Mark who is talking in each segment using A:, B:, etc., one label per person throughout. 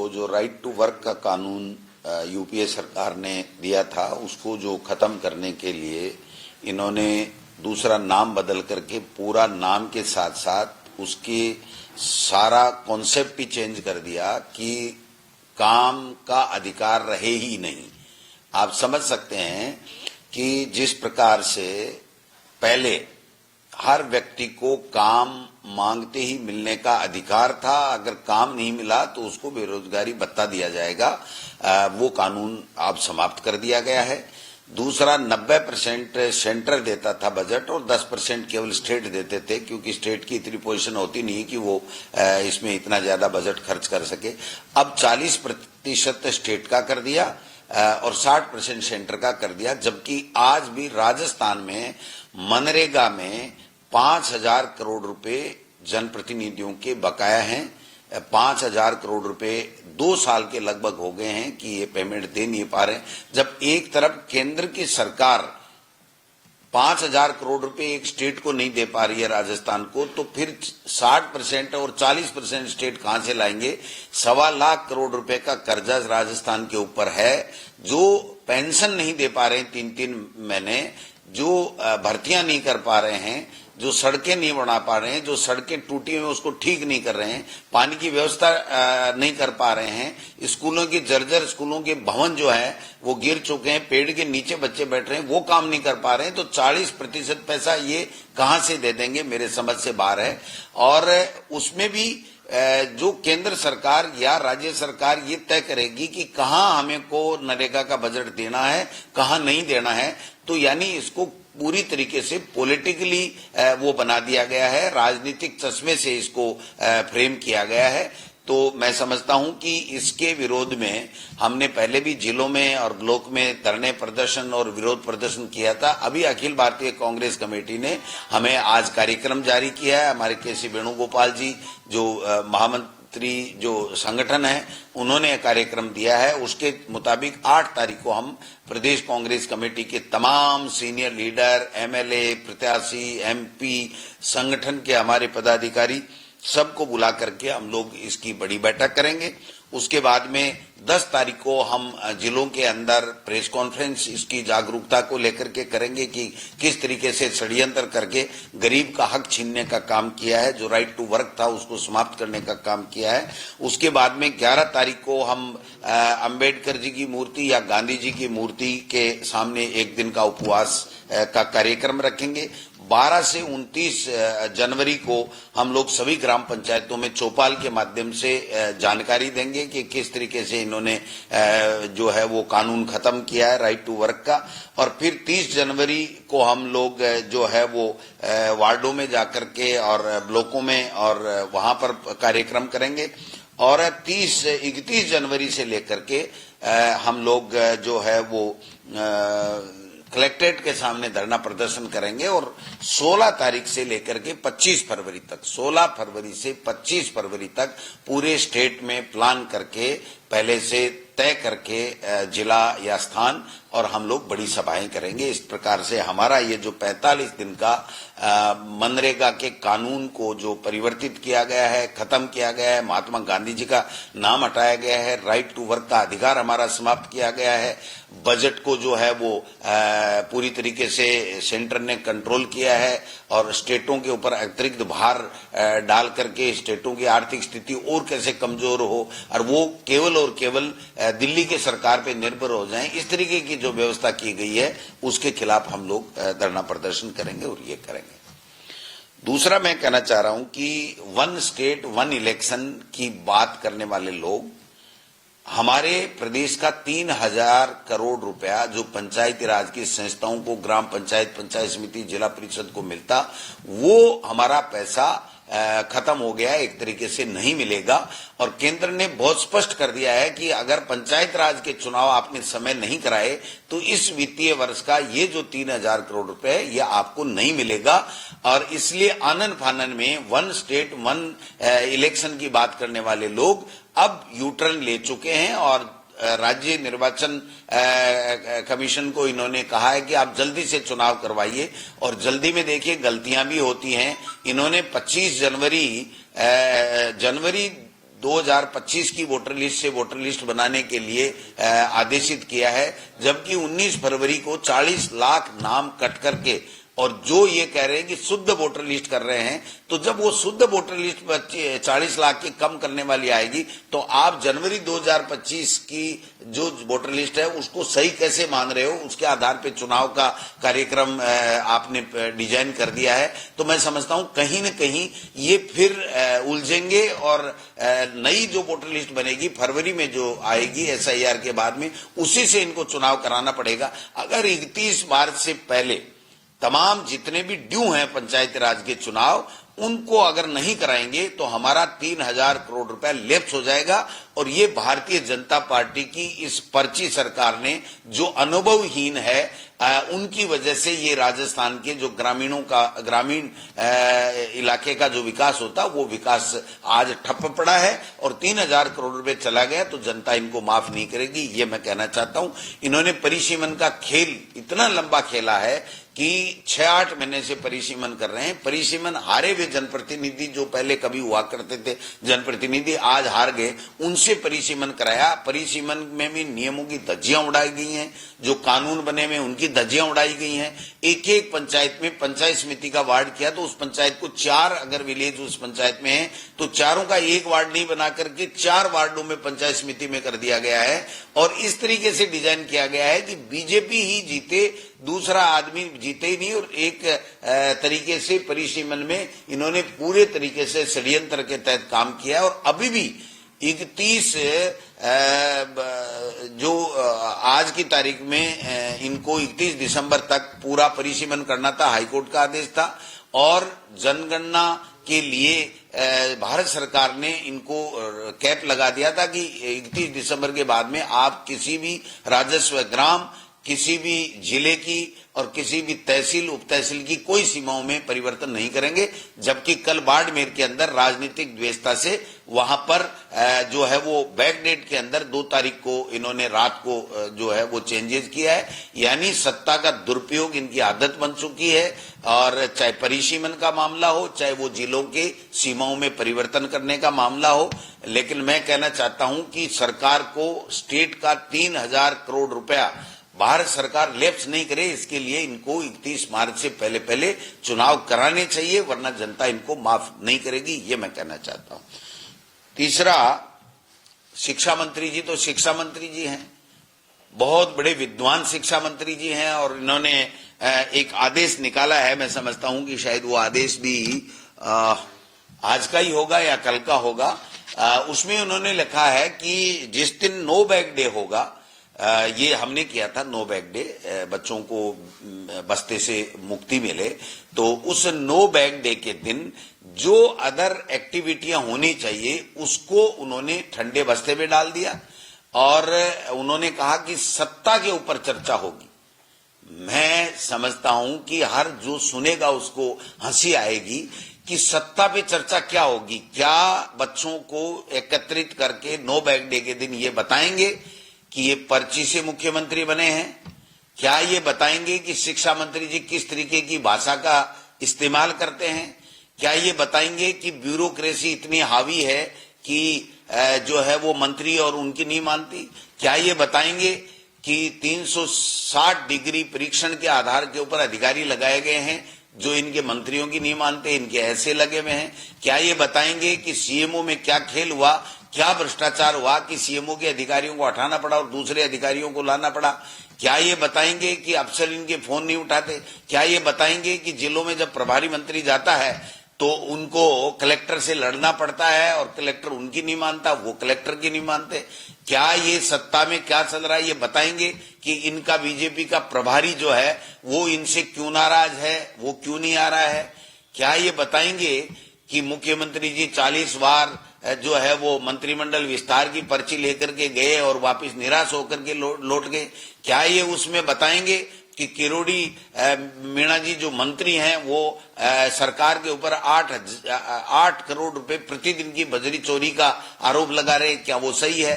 A: को जो right to work का कानून यूपीए सरकार ने दिया था, उसको जो खत्म करने के लिए इन्होंने दूसरा नाम बदल करके पूरा नाम के साथ साथ उसके सारा कॉन्सेप्ट ही चेंज कर दिया कि काम का अधिकार रहे ही नहीं। आप समझ सकते हैं कि जिस प्रकार से पहले हर व्यक्ति को काम मांगते ही मिलने का अधिकार था, अगर काम नहीं मिला तो उसको बेरोजगारी भत्ता दिया जाएगा, वो कानून अब समाप्त कर दिया गया है। दूसरा 90% सेंटर देता था बजट और 10% केवल स्टेट देते थे, क्योंकि स्टेट की इतनी पोजीशन होती नहीं कि वो इसमें इतना ज्यादा बजट खर्च कर सके। अब 40% स्टेट का कर दिया और 60% सेंटर का कर दिया, जबकि आज भी राजस्थान में मनरेगा में 5,000 करोड़ रुपए जनप्रतिनिधियों के बकाया हैं। 5,000 करोड़ रुपए 2 साल के लगभग हो गए हैं कि ये पेमेंट दे नहीं पा रहे। जब एक तरफ केंद्र की सरकार 5,000 करोड़ रुपए एक स्टेट को नहीं दे पा रही है, राजस्थान को, तो फिर 60% और 40% स्टेट कहां से लाएंगे? 1.25 लाख करोड़ रुपए का कर्जा राजस्थान के ऊपर है। जो पेंशन नहीं दे पा रहे हैं 3-3 महीने, जो भर्तियां नहीं कर पा रहे हैं, जो सड़कें नहीं बना पा रहे हैं, जो सड़कें टूटी हुई उसको ठीक नहीं कर रहे हैं, पानी की व्यवस्था नहीं कर पा रहे हैं, स्कूलों की जर्जर स्कूलों के भवन जो है वो गिर चुके हैं, पेड़ के नीचे बच्चे बैठ रहे हैं, वो काम नहीं कर पा रहे हैं, तो 40% पैसा ये कहां से दे देंगे? मेरे समझ से बाहर है। और उसमें भी जो केंद्र सरकार या राज्य सरकार ये तय करेगी कि कहां हमें को नरेगा का बजट देना है, कहां नहीं देना है, तो यानी इसको पूरी तरीके से पॉलिटिकली वो बना दिया गया है, राजनीतिक चश्मे से इसको फ्रेम किया गया है। तो मैं समझता हूं कि इसके विरोध में हमने पहले भी जिलों में और ब्लॉक में धरने प्रदर्शन और विरोध प्रदर्शन किया था। अभी अखिल भारतीय कांग्रेस कमेटी ने हमें आज कार्यक्रम जारी किया है। हमारे केसी वेणुगोपाल जी जो महामंत्री जो संगठन है, उन्होंने कार्यक्रम दिया है। उसके मुताबिक 8 तारीख को हम प्रदेश कांग्रेस कमेटी के तमाम सीनियर लीडर, एमएलए, प्रत्याशी, एमपी, संगठन के हमारे पदाधिकारी सबको बुला करके हम लोग इसकी बड़ी बैठक करेंगे। उसके बाद में 10 तारीख को हम जिलों के अंदर प्रेस कॉन्फ्रेंस इसकी जागरूकता को लेकर के करेंगे कि किस तरीके से षड्यंत्र करके गरीब का हक छीनने का काम किया है, जो राइट टू वर्क था उसको समाप्त करने का काम किया है। उसके बाद में 11 तारीख को हम अंबेडकर जी की मूर्ति या गांधी जी की मूर्ति के सामने एक दिन का उपवास का कार्यक्रम रखेंगे। 12 से 29 जनवरी को हम लोग सभी ग्राम पंचायतों में चौपाल के माध्यम से जानकारी देंगे कि किस तरीके से इन्होंने जो है वो कानून खत्म किया है राइट टू वर्क का। और फिर 30 जनवरी को हम लोग जो है वो वार्डों में जाकर के और ब्लॉकों में और वहां पर कार्यक्रम करेंगे। और 31 जनवरी से लेकर के हम लोग जो है वो कलेक्ट्रेट के सामने धरना प्रदर्शन करेंगे। और 16 तारीख से लेकर के 25 फरवरी तक, 16 फरवरी से 25 फरवरी तक पूरे स्टेट में प्लान करके पहले से तय करके जिला या स्थान और हम लोग बड़ी सभाएं करेंगे। इस प्रकार से हमारा ये जो 45 दिन का मनरेगा के कानून को जो परिवर्तित किया गया है, खत्म किया गया है, महात्मा गांधी जी का नाम हटाया गया है, राइट टू वर्क का अधिकार हमारा समाप्त किया गया है, बजट को जो है वो पूरी तरीके से सेंटर ने कंट्रोल किया है और स्टेटों के ऊपर अतिरिक्त भार डाल करके स्टेटों की आर्थिक स्थिति और कैसे कमजोर हो और वो केवल और केवल दिल्ली के सरकार पे निर्भर हो जाएं, इस तरीके की जो व्यवस्था की गई है उसके खिलाफ हम लोग धरना प्रदर्शन करेंगे और ये करेंगे। दूसरा मैं कहना चाह रहा हूं कि 1 स्टेट 1 इलेक्शन की बात करने वाले लोग, हमारे प्रदेश का 3,000 करोड़ रुपया जो पंचायती राज की संस्थाओं को, ग्राम पंचायत, पंचायत समिति, जिला परिषद को मिलता, वो हमारा पैसा खत्म हो गया है, एक तरीके से नहीं मिलेगा। और केंद्र ने बहुत स्पष्ट कर दिया है कि अगर पंचायत राज के चुनाव आपने समय नहीं कराए तो इस वित्तीय वर्ष का ये जो 3,000 करोड़ रुपए है ये आपको नहीं मिलेगा। और इसलिए आनन फानन में 1 स्टेट 1 इलेक्शन की बात करने वाले लोग अब यूटर्न ले चुके हैं और राज्य निर्वाचन कमीशन को इन्होंने कहा है कि आप जल्दी से चुनाव करवाइए। और जल्दी में देखिए गलतियां भी होती हैं। इन्होंने 25 जनवरी 2025 की वोटर लिस्ट से वोटर लिस्ट बनाने के लिए आदेशित किया है, जबकि 19 फरवरी को 40 लाख नाम कट करके और जो ये कह रहे हैं कि शुद्ध वोटर लिस्ट कर रहे हैं, तो जब वो शुद्ध वोटर लिस्ट 40 लाख की कम करने वाली आएगी तो आप जनवरी 2025 की जो वोटर लिस्ट है उसको सही कैसे मान रहे हो? उसके आधार पे चुनाव का कार्यक्रम आपने डिजाइन कर दिया है। तो मैं समझता हूं कहीं न कहीं ये फिर उलझेंगे और नई जो वोटर लिस्ट बनेगी फरवरी में जो आएगी SIR के बाद में, उसी से इनको चुनाव कराना पड़ेगा। अगर 31 मार्च से पहले तमाम जितने भी ड्यू हैं पंचायती राज के चुनाव, उनको अगर नहीं कराएंगे तो हमारा 3000 करोड़ रुपया लैप्स हो जाएगा। और ये भारतीय जनता पार्टी की इस पर्ची सरकार ने जो अनुभवहीन है उनकी वजह से ये राजस्थान के जो ग्रामीण इलाके का जो विकास होता वो विकास आज ठप पड़ा है और 3000 करोड़ रुपए चला गया तो जनता इनको माफ नहीं करेगी, ये मैं कहना चाहता हूं। इन्होंने परिसीमन का खेल इतना लंबा खेला है कि 6-8 महीने से परिसीमन कर रहे हैं। परिसीमन हारे हुए जनप्रतिनिधि जो पहले कभी हुआ करते थे जनप्रतिनिधि, आज हार गए, उनसे परिसीमन कराया। परिसीमन में भी नियमों की धज्जियां उड़ाई गई हैं, जो कानून बने हुए उनकी धज्जियां उड़ाई गई हैं। एक एक पंचायत में पंचायत समिति का वार्ड किया तो उस पंचायत को 4 अगर विलेज उस पंचायत में है तो चारों का एक वार्ड नहीं बना करके 4 वार्डों में पंचायत समिति में कर दिया गया है। और इस तरीके से डिजाइन किया गया है कि बीजेपी ही जीते, दूसरा आदमी जीते ही नहीं। और एक तरीके से परिसीमन में इन्होंने पूरे तरीके से षड्यंत्र के तहत काम किया है। और अभी भी 31 जो आज की तारीख में इनको 31 दिसंबर तक पूरा परिसीमन करना था, हाईकोर्ट का आदेश था। और जनगणना के लिए भारत सरकार ने इनको कैप लगा दिया था कि 31 दिसंबर के बाद में आप किसी भी राजस्व ग्राम, किसी भी जिले की और किसी भी तहसील उप तहसील की कोई सीमाओं में परिवर्तन नहीं करेंगे। जबकि कल बाड़मेर के अंदर राजनीतिक द्वेषता से वहां पर जो है वो बैक डेट के अंदर 2 तारीख को इन्होंने रात को जो है वो चेंजेस किया है। यानी सत्ता का दुरुपयोग इनकी आदत बन चुकी है। और चाहे परिसीमन का मामला हो, चाहे वो जिलों के सीमाओं में परिवर्तन करने का मामला हो, लेकिन मैं कहना चाहता हूं कि सरकार को स्टेट का 3000 करोड़ रुपया भारत सरकार लैप्स नहीं करे, इसके लिए इनको 31 मार्च से पहले चुनाव कराने चाहिए, वरना जनता इनको माफ नहीं करेगी, ये मैं कहना चाहता हूं। तीसरा, शिक्षा मंत्री जी तो शिक्षा मंत्री जी हैं, बहुत बड़े विद्वान शिक्षा मंत्री जी हैं। और इन्होंने एक आदेश निकाला है, मैं समझता हूं कि शायद वो आदेश भी आज का ही होगा या कल का होगा। उसमें उन्होंने लिखा है कि जिस दिन नो बैग डे होगा, ये हमने किया था नो बैग डे, बच्चों को बस्ते से मुक्ति मिले, तो उस नो बैग डे के दिन जो अदर एक्टिविटियां होनी चाहिए उसको उन्होंने ठंडे बस्ते में डाल दिया। और उन्होंने कहा कि सत्ता के ऊपर चर्चा होगी। मैं समझता हूं कि हर जो सुनेगा उसको हंसी आएगी कि सत्ता पे चर्चा क्या होगी। क्या बच्चों को एकत्रित करके नो बैग डे के दिन ये बताएंगे कि ये पर्ची से मुख्यमंत्री बने हैं? क्या ये बताएंगे कि शिक्षा मंत्री जी किस तरीके की भाषा का इस्तेमाल करते हैं? क्या ये बताएंगे कि ब्यूरोक्रेसी इतनी हावी है कि जो है वो मंत्री और उनकी नहीं मानती? क्या ये बताएंगे कि 360 डिग्री परीक्षण के आधार के ऊपर अधिकारी लगाए गए हैं जो इनके मंत्रियों की नहीं मानते, इनके ऐसे लगे हुए हैं? क्या ये बताएंगे कि सीएमओ में क्या खेल हुआ, क्या भ्रष्टाचार हुआ कि सीएमओ के अधिकारियों को हटाना पड़ा और दूसरे अधिकारियों को लाना पड़ा? क्या ये बताएंगे कि अफसर इनके फोन नहीं उठाते? क्या ये बताएंगे कि जिलों में जब प्रभारी मंत्री जाता है तो उनको कलेक्टर से लड़ना पड़ता है और कलेक्टर उनकी नहीं मानता, वो कलेक्टर की नहीं मानते? क्या ये सत्ता में क्या चल रहा है ये बताएंगे कि इनका बीजेपी का प्रभारी जो है वो इनसे क्यों नाराज है, वो क्यों नहीं आ रहा है? क्या ये बताएंगे कि मुख्यमंत्री जी 40 बार जो है वो मंत्रिमंडल विस्तार की पर्ची लेकर के गए और वापस निराश होकर के लौट गए? क्या ये उसमें बताएंगे कि किरोड़ी मीणा जी जो मंत्री हैं वो सरकार के ऊपर 8 करोड़ रुपए प्रतिदिन की बजरी चोरी का आरोप लगा रहे, क्या वो सही है?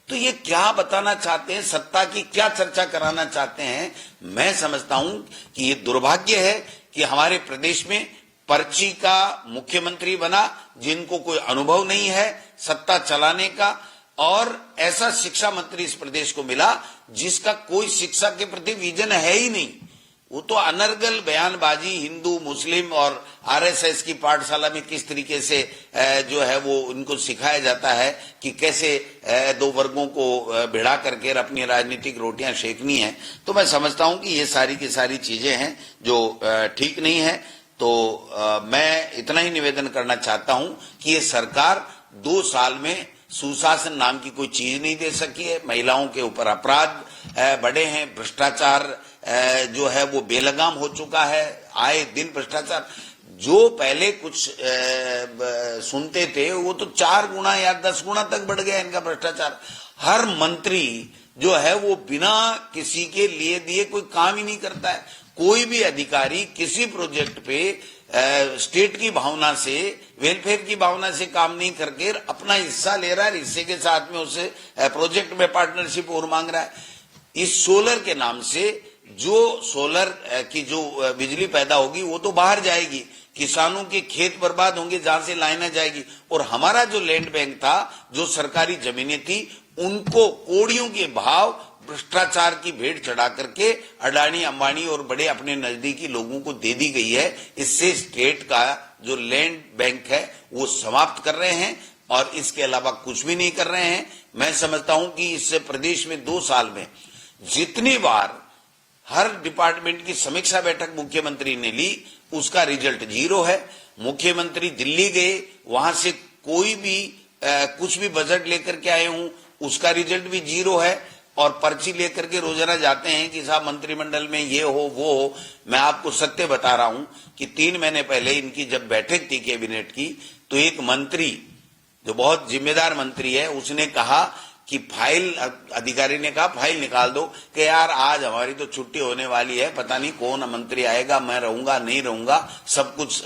A: तो ये क्या बताना चाहते हैं, सत्ता की क्या चर्चा कराना चाहते हैं? मैं समझता हूं कि ये दुर्भाग्य है कि हमारे प्रदेश में पर्ची का मुख्यमंत्री बना जिनको कोई अनुभव नहीं है, सत्ता चलाने का, और ऐसा शिक्षा मंत्री इस प्रदेश को मिला जिसका कोई शिक्षा के प्रति विजन है ही नहीं। वो तो अनर्गल बयानबाजी, हिंदू मुस्लिम और आरएसएस की पाठशाला में किस तरीके से जो है वो उनको सिखाया जाता है कि कैसे दो वर्गों को भिड़ा करके अपनी राजनीतिक रोटियां सेकनी है। तो मैं समझता हूं कि ये सारी की सारी चीजें हैं जो ठीक नहीं है। तो मैं इतना ही निवेदन करना चाहता हूं कि ये सरकार 2 साल में सुशासन नाम की कोई चीज नहीं दे सकी है। महिलाओं के ऊपर अपराध बढ़े हैं, भ्रष्टाचार जो है वो बेलगाम हो चुका है, आए दिन भ्रष्टाचार। जो पहले कुछ सुनते थे वो तो 4 गुना या 10 गुना तक बढ़ गया इनका भ्रष्टाचार। हर मंत्री जो है वो बिना किसी के लिए दिए कोई काम ही नहीं करता है। कोई भी अधिकारी किसी प्रोजेक्ट पे स्टेट की भावना से, वेलफेयर की भावना से काम नहीं करके अपना हिस्सा ले रहा है, हिस्से के साथ में उसे प्रोजेक्ट में पार्टनरशिप और मांग रहा है। इस सोलर के नाम से जो सोलर की जो बिजली पैदा होगी वो तो बाहर जाएगी, किसानों के खेत बर्बाद होंगे जहां से लाइनें जाएगी। और हमारा जो लैंड बैंक था, जो सरकारी जमीनें थी, उनको कोड़ियों के भाव भ्रष्टाचार की भेंट चढ़ा करके अडानी अंबानी और बड़े अपने नजदीकी लोगों को दे दी गई है। इससे स्टेट का जो लैंड बैंक है वो समाप्त कर रहे हैं और इसके अलावा कुछ भी नहीं कर रहे हैं। मैं समझता हूं कि इससे प्रदेश में 2 साल में जितनी बार हर डिपार्टमेंट की समीक्षा बैठक मुख्यमंत्री ने ली, उसका रिजल्ट 0 है। मुख्यमंत्री दिल्ली गए, वहां से कोई भी कुछ भी बजट लेकर के आए हूं, उसका रिजल्ट भी 0 है। और पर्ची लेकर के रोजाना जाते हैं कि साहब मंत्रिमंडल में ये हो वो हो। मैं आपको सत्य बता रहा हूं कि 3 महीने पहले इनकी जब बैठक थी कैबिनेट की, तो एक मंत्री जो बहुत जिम्मेदार मंत्री है, उसने कहा कि फाइल, अधिकारी ने कहा फाइल निकाल दो कि यार आज हमारी तो छुट्टी होने वाली है, पता नहीं कौन मंत्री आएगा, मैं रहूंगा नहीं रहूंगा, सब कुछ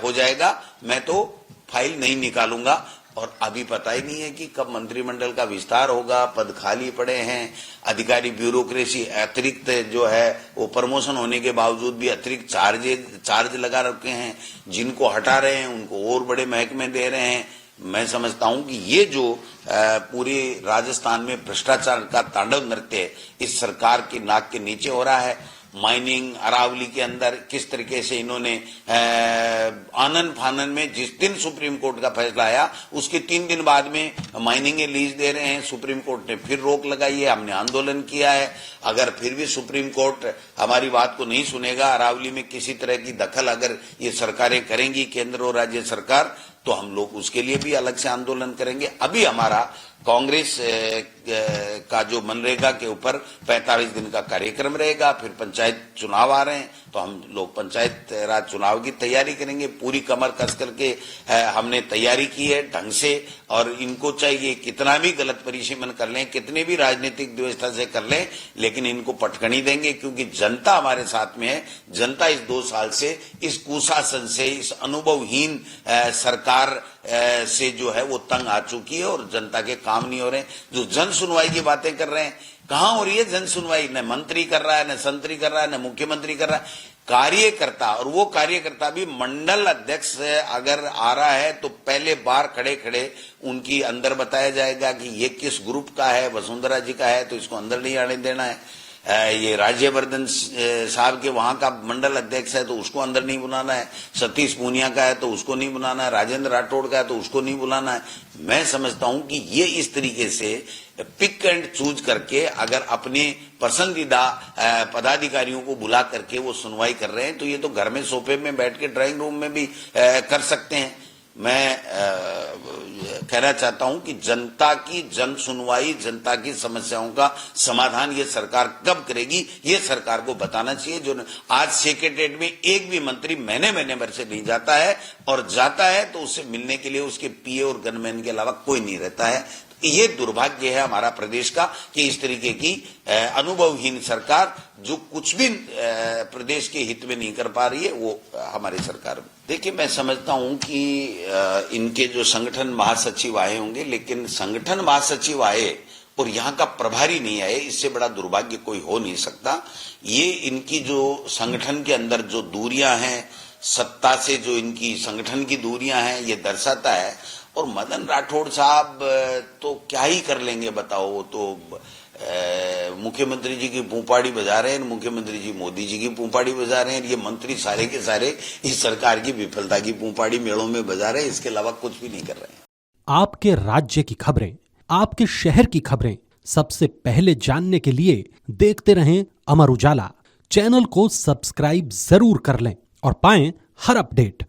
A: हो जाएगा, मैं तो फाइल नहीं निकालूंगा। और अभी पता ही नहीं है कि कब मंत्रिमंडल का विस्तार होगा, पद खाली पड़े हैं, अधिकारी ब्यूरोक्रेसी अतिरिक्त जो है वो प्रमोशन होने के बावजूद भी अतिरिक्त चार्ज लगा रखे हैं, जिनको हटा रहे हैं उनको और बड़े महकमे दे रहे हैं। मैं समझता हूं कि ये जो पूरे राजस्थान में भ्रष्टाचार का तांडव नृत्य इस सरकार की नाक के नीचे हो रहा है। माइनिंग अरावली के अंदर किस तरीके से इन्होंने आनन फानन में, जिस दिन सुप्रीम कोर्ट का फैसला आया उसके 3 दिन बाद में माइनिंग लीज दे रहे हैं। सुप्रीम कोर्ट ने फिर रोक लगाई है, हमने आंदोलन किया है। अगर फिर भी सुप्रीम कोर्ट हमारी बात को नहीं सुनेगा, अरावली में किसी तरह की दखल अगर ये सरकारें करेंगी, केंद्र और राज्य सरकार, तो हम लोग उसके लिए भी अलग से आंदोलन करेंगे। अभी हमारा कांग्रेस का जो मनरेगा के ऊपर 45 दिन का कार्यक्रम रहेगा। फिर पंचायत चुनाव आ रहे हैं, तो हम लोग पंचायत राज चुनाव की तैयारी करेंगे। पूरी कमर कस करके हमने तैयारी की है ढंग से। और इनको चाहिए कितना भी गलत परिसीमन कर लें, कितने भी राजनीतिक व्यवस्था से कर लें, लेकिन इनको पटकनी देंगे, क्योंकि जनता हमारे साथ में है। जनता इस 2 साल से, इस कुशासन से, इस अनुभवहीन सरकार से जो है वो तंग आ चुकी है और जनता के काम नहीं हो रहे हैं। जो जन सुनवाई की बातें कर रहे हैं, कहां हो रही है जन सुनवाई? न मंत्री कर रहा है, न संतरी कर रहा है, न मुख्यमंत्री कर रहा है। कार्यकर्ता, और वो कार्यकर्ता भी मंडल अध्यक्ष अगर आ रहा है तो पहले बार खड़े खड़े उनकी अंदर बताया जाएगा कि ये किस ग्रुप का है, वसुंधरा जी का है तो इसको अंदर नहीं आने देना है। ये राज्यवर्धन साहब के वहां का मंडल अध्यक्ष है तो उसको अंदर नहीं बुलाना है। सतीश पूनिया का है तो उसको नहीं बुलाना है। राजेंद्र राठौड़ का है तो उसको नहीं बुलाना है। मैं समझता हूं कि ये इस तरीके से पिक एंड चूज करके अगर अपने पसंदीदा पदाधिकारियों को बुला करके वो सुनवाई कर रहे हैं, तो ये तो घर में सोफे में बैठ के ड्राइंग रूम में भी कर सकते हैं। मैं कहना चाहता हूं कि जनता की जन सुनवाई, जनता की समस्याओं का समाधान ये सरकार कब करेगी, ये सरकार को बताना चाहिए। जो आज सेक्रेटरीट में एक भी मंत्री महीने भर से नहीं जाता है, और जाता है तो उससे मिलने के लिए उसके पीए और गनमैन के अलावा कोई नहीं रहता है। ये दुर्भाग्य है हमारा प्रदेश का कि इस तरीके की अनुभवहीन सरकार जो कुछ भी प्रदेश के हित में नहीं कर पा रही है, वो हमारी सरकार। देखिए, मैं समझता हूं कि इनके जो संगठन महासचिव आए होंगे, लेकिन संगठन महासचिव आए और यहाँ का प्रभारी नहीं आए, इससे बड़ा दुर्भाग्य कोई हो नहीं सकता। ये इनकी जो संगठन के अंदर जो दूरियां हैं, सत्ता से जो इनकी संगठन की दूरियां हैं, ये दर्शाता है। और मदन राठौड़ साहब तो क्या ही कर लेंगे बताओ। वो तो मुख्यमंत्री जी की पूंपाड़ी बजा रहे हैं, मुख्यमंत्री जी मोदी जी की पूंपाड़ी बजा रहे हैं, ये मंत्री सारे के सारे इस सरकार की विफलता की पूंपाड़ी मेड़ों में बजा रहे हैं, इसके अलावा कुछ भी नहीं कर रहे हैं।
B: आपके राज्य की खबरें, आपके शहर की खबरें सबसे पहले जानने के लिए देखते रहें अमर उजाला। चैनल को सब्सक्राइब जरूर कर लें और पाएं हर अपडेट।